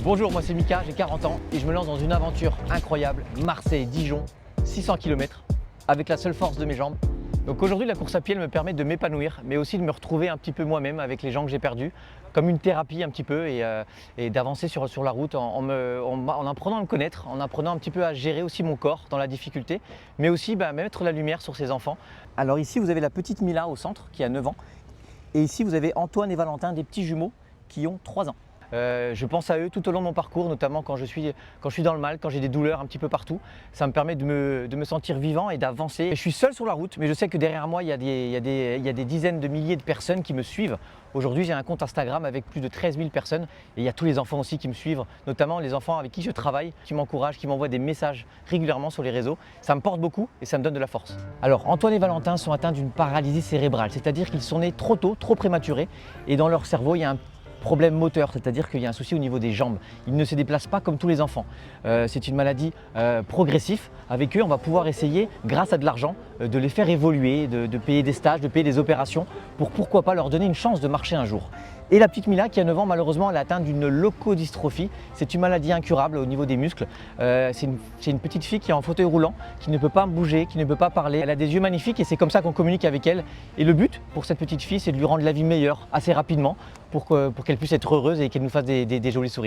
Bonjour, moi c'est Mika, j'ai 40 ans et je me lance dans une aventure incroyable, Marseille-Dijon, 600 km, avec la seule force de mes jambes. Donc aujourd'hui la course à pied elle me permet de m'épanouir, mais aussi de me retrouver un petit peu moi-même avec les gens que j'ai perdus, comme une thérapie un petit peu et d'avancer sur la route en apprenant à me connaître, en apprenant un petit peu à gérer aussi mon corps dans la difficulté, mais aussi mettre la lumière sur ses enfants. Alors ici vous avez la petite Mila au centre qui a 9 ans et ici vous avez Antoine et Valentin, des petits jumeaux qui ont 3 ans. Je pense à eux tout au long de mon parcours, notamment quand je suis dans le mal, quand j'ai des douleurs un petit peu partout. Ça me permet de me sentir vivant et d'avancer. Je suis seul sur la route, mais je sais que derrière moi, il y a des dizaines de milliers de personnes qui me suivent. Aujourd'hui, j'ai un compte Instagram avec plus de 13 000 personnes et il y a tous les enfants aussi qui me suivent, notamment les enfants avec qui je travaille, qui m'encouragent, qui m'envoient des messages régulièrement sur les réseaux. Ça me porte beaucoup et ça me donne de la force. Alors, Antoine et Valentin sont atteints d'une paralysie cérébrale, c'est-à-dire qu'ils sont nés trop tôt, trop prématurés et dans leur cerveau, il y a un problème moteur, c'est-à-dire qu'il y a un souci au niveau des jambes. Ils ne se déplacent pas comme tous les enfants. C'est une maladie progressive. Avec eux, on va pouvoir essayer, grâce à de l'argent, de les faire évoluer, de payer des stages, de payer des opérations pour pourquoi pas leur donner une chance de marcher un jour. Et la petite Mila qui a 9 ans, malheureusement, elle est atteinte d'une leucodystrophie. C'est une maladie incurable au niveau des muscles. C'est une petite fille qui est en fauteuil roulant, qui ne peut pas bouger, qui ne peut pas parler. Elle a des yeux magnifiques et c'est comme ça qu'on communique avec elle. Et le but pour cette petite fille, c'est de lui rendre la vie meilleure assez rapidement pour qu'elle puisse être heureuse et qu'elle nous fasse des jolis sourires.